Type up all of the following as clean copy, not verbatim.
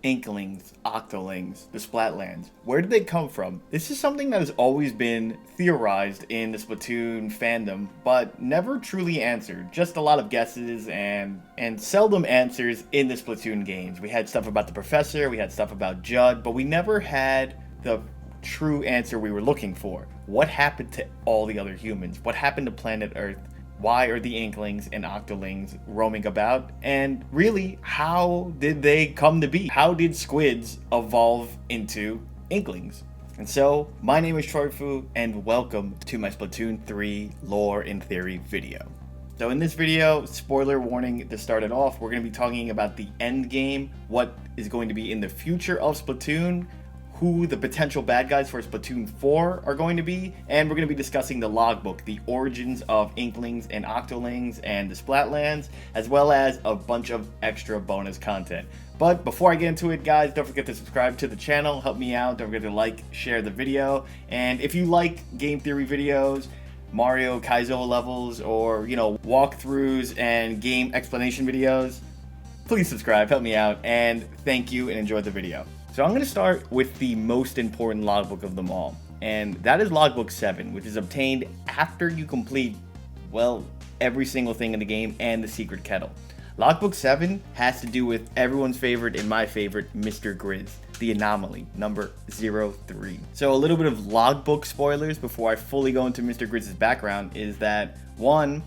Inklings, Octolings, the Splatlands. Where did they come from? This is something that has always been theorized in the Splatoon fandom, but never truly answered. Just a lot of guesses and seldom answers in the Splatoon games. We had stuff about the Professor, we had stuff about Judd, but we never had the true answer we were looking for. What happened to all the other humans? What happened to planet Earth? Why are the Inklings and Octolings roaming about? And really, how did they come to be? How did squids evolve into Inklings? And so, my name is Troyfu, and welcome to my Splatoon 3 Lore and Theory video. So in this video, spoiler warning to start it off, we're going to be talking about the end game, what is going to be in the future of Splatoon, who the potential bad guys for Splatoon 4 are going to be, and we're going to be discussing the Logbook, the Origins of Inklings and Octolings and the Splatlands, as well as a bunch of extra bonus content. But before I get into it, guys, don't forget to subscribe to the channel, help me out, don't forget to like, share the video, and if you like game theory videos, Mario Kaizo levels, or, walkthroughs and game explanation videos, please subscribe, help me out, and thank you, and enjoy the video. So I'm going to start with the most important logbook of them all, and that is Logbook 7, which is obtained after you complete, every single thing in the game and the secret kettle. Logbook 7 has to do with everyone's favorite and my favorite, Mr. Grizz, the anomaly, number 03. So a little bit of logbook spoilers before I fully go into Mr. Grizz's background is that, 1,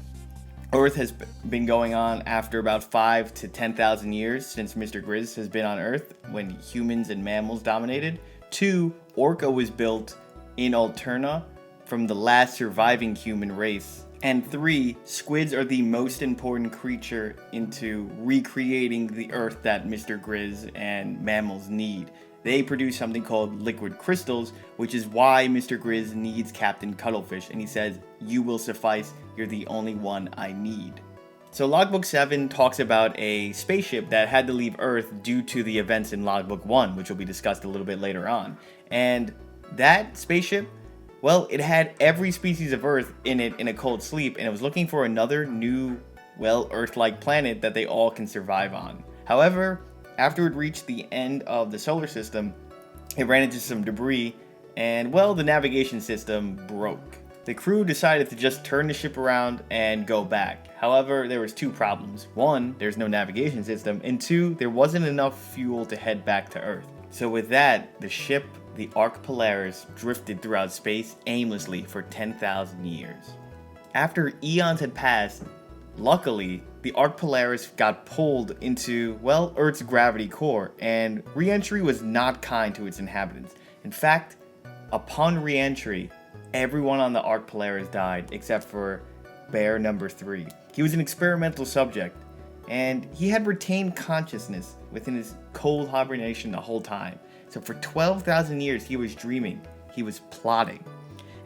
Earth has been going on after about 5 to 10,000 years since Mr. Grizz has been on Earth when humans and mammals dominated. 2, Orca was built in Alterna from the last surviving human race. And 3, squids are the most important creature into recreating the Earth that Mr. Grizz and mammals need. They produce something called liquid crystals, which is why Mr. Grizz needs Captain Cuttlefish, and he says, "You will suffice, you're the only one I need." So Logbook 7 talks about a spaceship that had to leave Earth due to the events in Logbook 1, which will be discussed a little bit later on. And that spaceship, it had every species of Earth in it in a cold sleep, and it was looking for another new, Earth-like planet that they all can survive on. However, after it reached the end of the solar system, it ran into some debris, and the navigation system broke. The crew decided to just turn the ship around and go back. However, there was 2 problems. 1, there's no navigation system, and 2, there wasn't enough fuel to head back to Earth. So with that, the ship, the Arc Polaris, drifted throughout space aimlessly for 10,000 years. After eons had passed, luckily, the Arc Polaris got pulled into, Earth's gravity core, and re-entry was not kind to its inhabitants. In fact, upon re-entry, everyone on the Arc Polaris died except for Bear number 3. He was an experimental subject, and he had retained consciousness within his cold hibernation the whole time. So for 12,000 years, he was dreaming, he was plotting.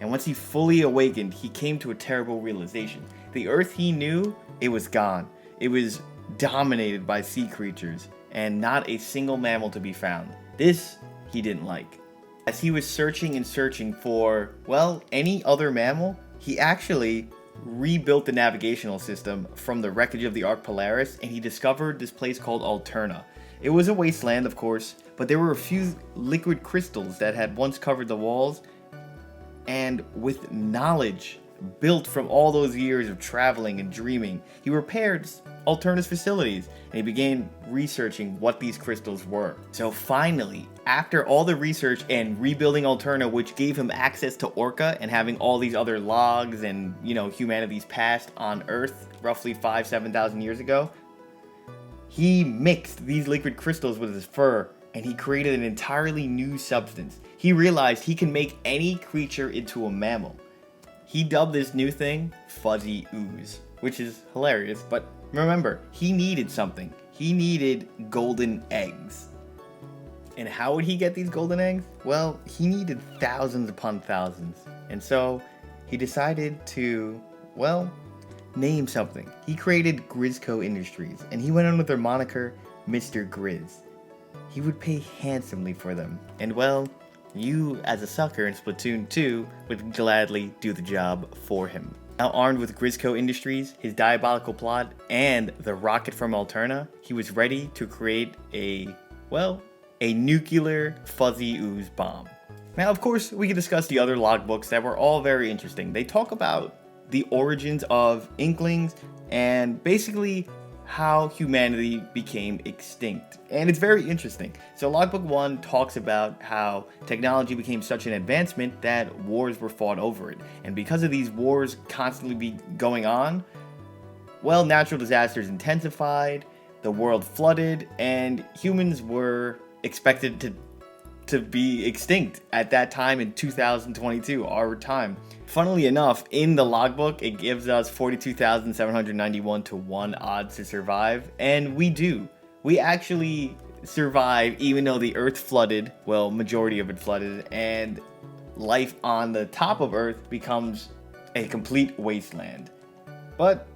And once he fully awakened, he came to a terrible realization. The Earth he knew, it was gone. It was dominated by sea creatures, and not a single mammal to be found. This he didn't like. As he was searching and searching for, any other mammal, he actually rebuilt the navigational system from the wreckage of the Arc Polaris, and he discovered this place called Alterna. It was a wasteland, of course, but there were a few liquid crystals that had once covered the walls, and with knowledge built from all those years of traveling and dreaming, he repaired Alterna's facilities, and he began researching what these crystals were. So finally, after all the research and rebuilding Alterna, which gave him access to Orca and having all these other logs and, humanity's past on Earth roughly 7,000 years ago, he mixed these liquid crystals with his fur, and he created an entirely new substance. He realized he can make any creature into a mammal. He dubbed this new thing Fuzzy Ooze, which is hilarious, but remember, he needed something. He needed golden eggs. And how would he get these golden eggs? He needed thousands upon thousands. And so he decided to, name something. He created Grizzco Industries, and he went under their moniker Mr. Grizz. He would pay handsomely for them, and you, as a sucker in Splatoon 2, would gladly do the job for him. Now armed with Grizzco Industries, his diabolical plot, and the rocket from Alterna, he was ready to create a, a nuclear fuzzy ooze bomb. Now, of course, we can discuss the other logbooks that were all very interesting. They talk about the origins of Inklings and basically how humanity became extinct. And it's very interesting. So Logbook 1 talks about how technology became such an advancement that wars were fought over it. And because of these wars constantly be going on, well, natural disasters intensified, the world flooded, and humans were expected to be extinct at that time in 2022, our time. Funnily enough, in the logbook, it gives us 42,791 to 1 odds to survive, and we do. We actually survive even though the Earth flooded, well, majority of it flooded, and life on the top of Earth becomes a complete wasteland. But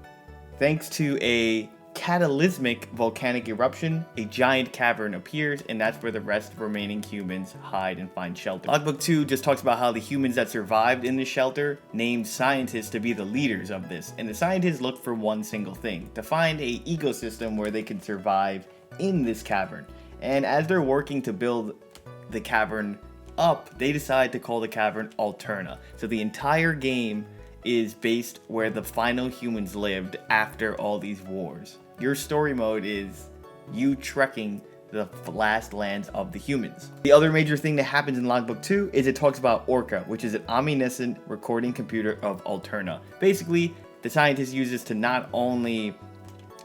thanks to a cataclysmic volcanic eruption, a giant cavern appears, and that's where the rest of remaining humans hide and find shelter. Logbook 2 just talks about how the humans that survived in this shelter named scientists to be the leaders of this, and the scientists look for one single thing: to find a ecosystem where they can survive in this cavern. And as they're working to build the cavern up, they decide to call the cavern Alterna. So the entire game is based where the final humans lived after all these wars. Your story mode is you trekking the last lands of the humans. The other major thing that happens in Logbook 2 is it talks about Orca, which is an omniscient recording computer of Alterna. Basically, the scientists use this to not only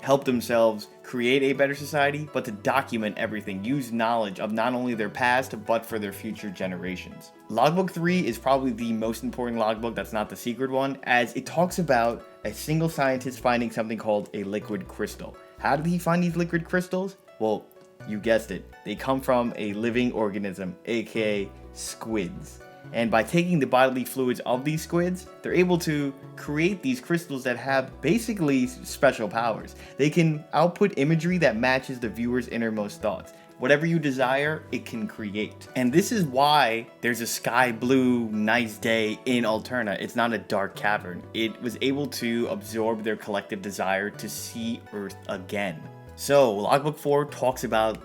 help themselves create a better society, but to document everything, use knowledge of not only their past, but for their future generations. Logbook 3 is probably the most important logbook that's not the secret one, as it talks about a single scientist finding something called a liquid crystal. How did he find these liquid crystals? Well, you guessed it. They come from a living organism, aka squids. And by taking the bodily fluids of these squids, they're able to create these crystals that have basically special powers. They can output imagery that matches the viewer's innermost thoughts. Whatever you desire, it can create. And this is why there's a sky blue, nice day in Alterna. It's not a dark cavern. It was able to absorb their collective desire to see Earth again. So, Logbook 4 talks about,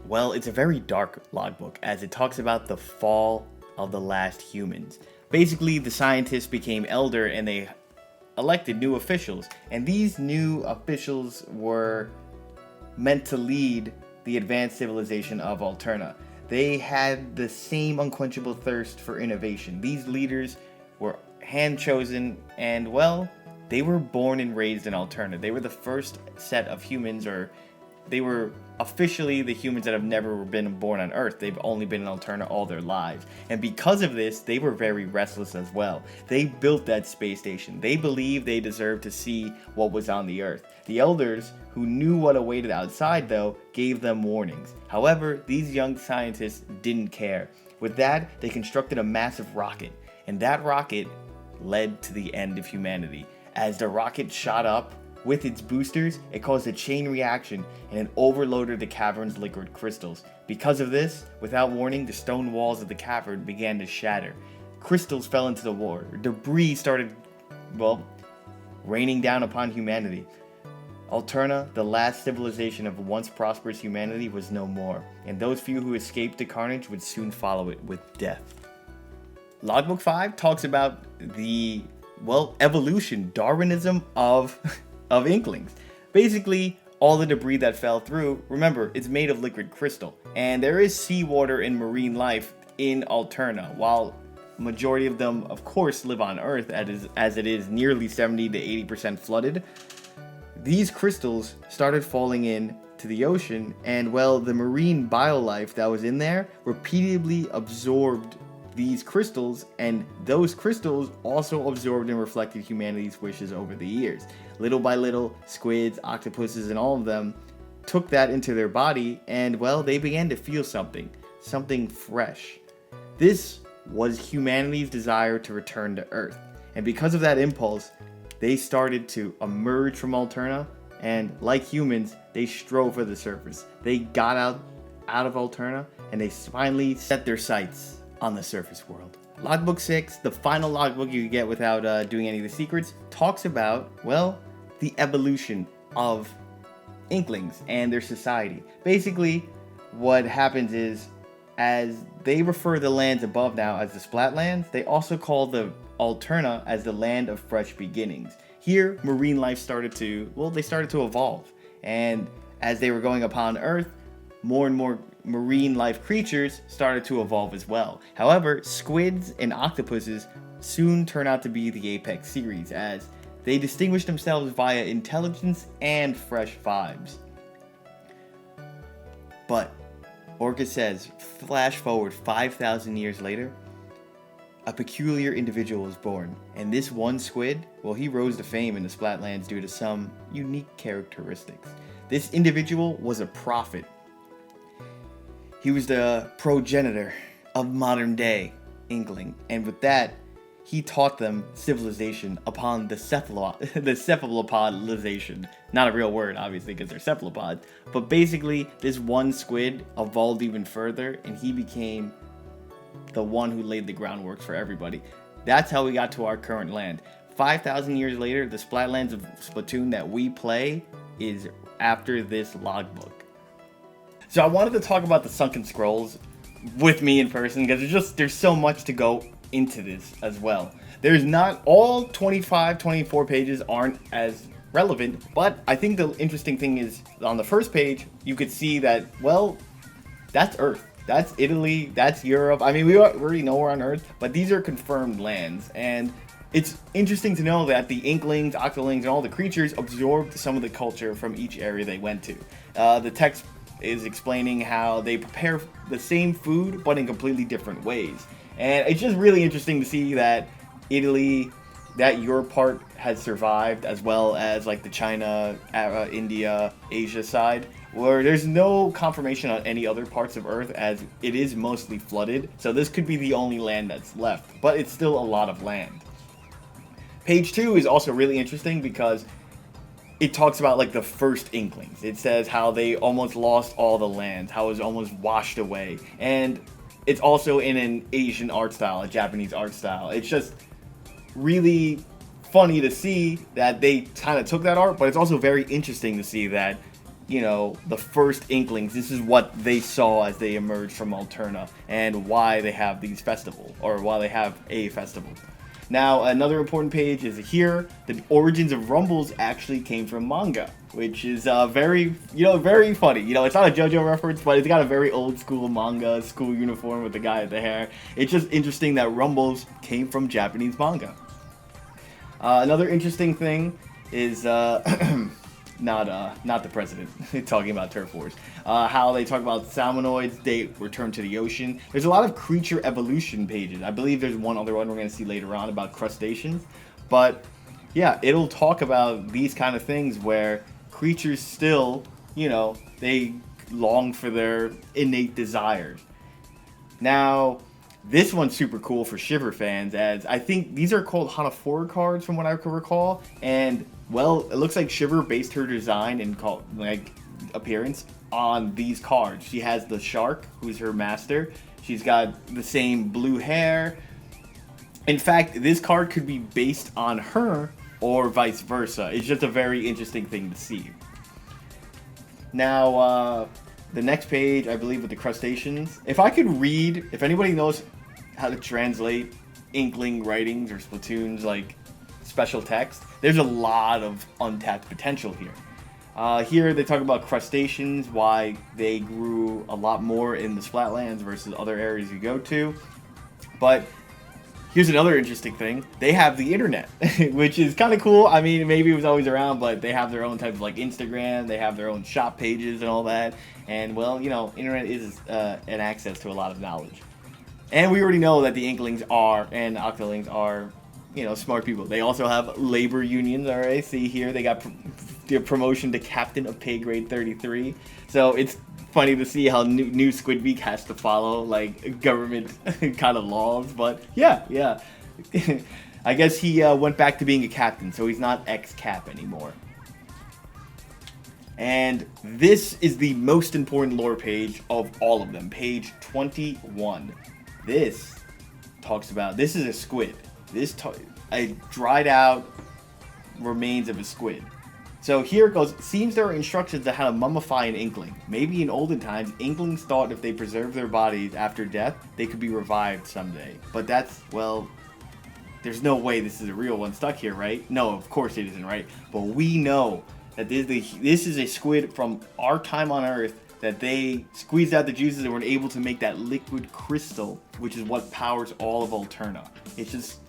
well, it's a very dark logbook, as it talks about the fall of the last humans. Basically, the scientists became elder and they elected new officials, and these new officials were meant to lead the advanced civilization of Alterna. They had the same unquenchable thirst for innovation. These leaders were hand-chosen, and well, they were born and raised in Alterna. They were the first set of humans, or they were officially the humans that have never been born on Earth. They've only been in Alterna all their lives. And because of this, they were very restless as well. They built that space station. They believed they deserved to see what was on the Earth. The elders, who knew what awaited outside though, gave them warnings. However, these young scientists didn't care. With that, they constructed a massive rocket. And that rocket led to the end of humanity. As the rocket shot up, with its boosters, it caused a chain reaction and it overloaded the cavern's liquid crystals. Because of this, without warning, the stone walls of the cavern began to shatter. Crystals fell into the water. Debris started, well, raining down upon humanity. Alterna, the last civilization of once prosperous humanity, was no more, and those few who escaped the carnage would soon follow it with death. Logbook 5 talks about the, well, evolution, Darwinism of Inklings. Basically, all the debris that fell through, remember, it's made of liquid crystal. And there is seawater and marine life in Alterna, while majority of them, of course, live on Earth, as it is nearly 70 to 80% flooded. These crystals started falling in to the ocean, and well, the marine biolife that was in there repeatedly absorbed these crystals, and those crystals also absorbed and reflected humanity's wishes over the years. Little by little, squids, octopuses, and all of them took that into their body, and well, they began to feel something fresh. This was humanity's desire to return to Earth, and because of that impulse, they started to emerge from Alterna, and like humans, they strove for the surface. They got out of Alterna, and they finally set their sights on the surface world. Logbook 6, the final logbook you get without doing any of the secrets, talks about, well, the evolution of Inklings and their society. Basically, what happens is, as they refer the lands above now as the Splatlands, they also call the Alterna as the land of fresh beginnings. Here, marine life started to evolve. And as they were going upon Earth, more and more marine life creatures started to evolve as well. However, squids and octopuses soon turn out to be the apex series, as they distinguish themselves via intelligence and fresh vibes. But Orca says, flash forward 5,000 years later, a peculiar individual was born, and this one squid, well, he rose to fame in the Splatlands due to some unique characteristics. This individual was a prophet. He was the progenitor of modern day Inkling, and with that, he taught them civilization upon the cephalopodization. Not a real word, obviously, because they're cephalopods. But basically, this one squid evolved even further, and he became the one who laid the groundwork for everybody. That's how we got to our current land. 5,000 years later, the Splatlands of Splatoon that we play is after this logbook. So I wanted to talk about the Sunken Scrolls with me in person, because there's so much to go into this as well. There's not all 24 pages aren't as relevant, but I think the interesting thing is on the first page you could see that, well, that's Earth, that's Italy, that's Europe. I mean, we already know we're on Earth, but these are confirmed lands, and it's interesting to know that the Inklings, Octolings, and all the creatures absorbed some of the culture from each area they went to. The text is explaining how they prepare the same food but in completely different ways. And it's just really interesting to see that Italy, that your part has survived, as well as like the China, India, Asia side, where there's no confirmation on any other parts of Earth, as it is mostly flooded. So this could be the only land that's left, but it's still a lot of land. Page 2 is also really interesting because it talks about like the first Inklings. It says how they almost lost all the land, how it was almost washed away. And it's also in an Asian art style, a Japanese art style. It's just really funny to see that they kind of took that art, but it's also very interesting to see that, you know, the first Inklings, this is what they saw as they emerged from Alterna, and why they have these festivals, or why they have a festival. Now, another important page is here. The Origins of Rumbles actually came from manga, which is very funny. You know, it's not a JoJo reference, but it's got a very old school manga, school uniform with the guy with the hair. It's just interesting that Rumbles came from Japanese manga. Another interesting thing is not the president talking about turf wars. How they talk about salmonoids, they return to the ocean. There's a lot of creature evolution pages. I believe there's one other one we're going to see later on about crustaceans. But yeah, it'll talk about these kind of things where creatures still, you know, they long for their innate desires. Now, this one's super cool for Shiver fans, as I think these are called Hanafora cards from what I can recall. And well, it looks like Shiver based her design and appearance on these cards. She has the shark, who's her master. She's got the same blue hair. In fact, this card could be based on her or vice versa. It's just a very interesting thing to see. Now, the next page, I believe, with the crustaceans. If I could read, if anybody knows how to translate Inkling writings or Splatoon's like special text, there's a lot of untapped potential here. Here they talk about crustaceans, why they grew a lot more in the Splatlands versus other areas you go to. But here's another interesting thing. They have the internet, which is kind of cool. I mean, maybe it was always around, but they have their own type of like Instagram. They have their own shop pages and all that. And well, you know, internet is an access to a lot of knowledge. And we already know that the Inklings are, and Octolings are, you know, smart people. They also have labor unions, alright? See here, they got the promotion to Captain of Pay Grade 33. So it's funny to see how new Squid Week has to follow, like, government kind of laws. But, yeah. I guess he went back to being a captain, so he's not ex-cap anymore. And this is the most important lore page of all of them, page 21. This talks about, this is a squid. A dried out remains of a squid. So here it goes. Seems there are instructions on how to mummify an Inkling. Maybe in olden times, Inklings thought if they preserved their bodies after death, they could be revived someday. But that's, well, there's no way this is a real one stuck here, right? No, of course it isn't, right? But we know that this is a squid from our time on Earth, that they squeezed out the juices and were able to make that liquid crystal, which is what powers all of Alterna. It's just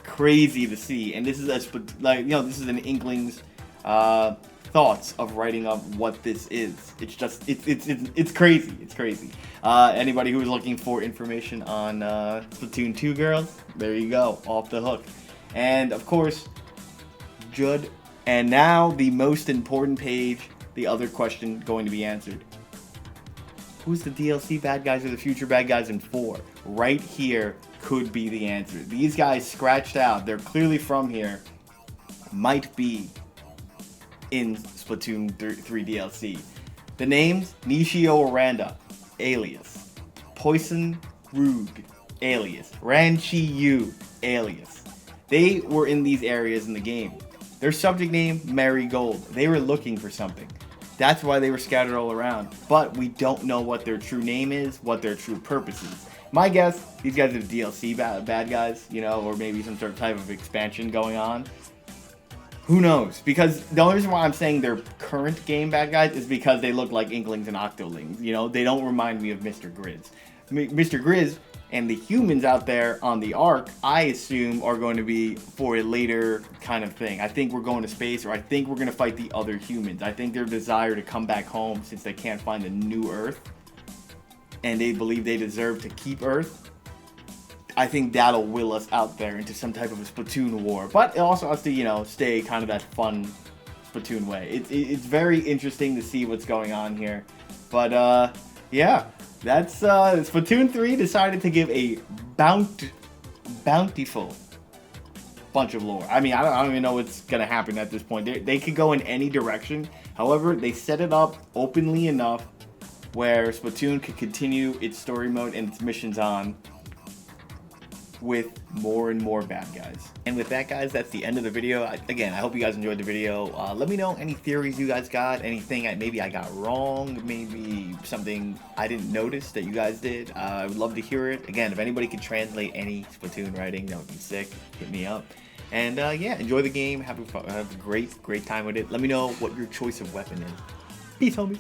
crazy to see. And this is this is an Inklings thoughts of writing up what this is. It's just it's crazy. It's crazy. Anybody who is looking for information on Splatoon 2 girls, there you go, off the hook. And of course, Judd. And now the most important page, the other question going to be answered. Who's the DLC bad guys or the future bad guys in 4? Right here could be the answer. These guys scratched out. They're clearly from here. Might be in Splatoon 3 DLC. The names: Nishio Aranda, alias. Poison Rug, alias. Ranchi Yu, alias. They were in these areas in the game. Their subject name, Marigold. They were looking for something. That's why they were scattered all around. But we don't know what their true name is, what their true purpose is. My guess, these guys are DLC bad guys, you know, or maybe some sort of type of expansion going on. Who knows? Because the only reason why I'm saying they're current game bad guys is because they look like Inklings and Octolings. You know, they don't remind me of Mr. Grizz. Mr. Grizz and the humans out there on the Ark, I assume, are going to be for a later kind of thing. I think we're going to space, or I think we're going to fight the other humans. I think their desire to come back home, since they can't find a new Earth, and they believe they deserve to keep Earth, I think that'll will us out there into some type of a Splatoon war. But it also has to, you know, stay kind of that fun Splatoon way. It's very interesting to see what's going on here. But, yeah. That's, Splatoon 3 decided to give a bountiful bunch of lore. I mean, I don't even know what's going to happen at this point. They could go in any direction. However, they set it up openly enough where Splatoon could continue its story mode and its missions on with more and more bad guys. And with that, guys, that's the end of the video. Again, I hope you guys enjoyed the video. Let me know any theories you guys got, anything maybe I got wrong, maybe something I didn't notice that you guys did. I would love to hear it. Again, if anybody could translate any Splatoon writing, that would be sick. Hit me up. And yeah, enjoy the game. Have a great time with it. Let me know what your choice of weapon is. Peace, homies.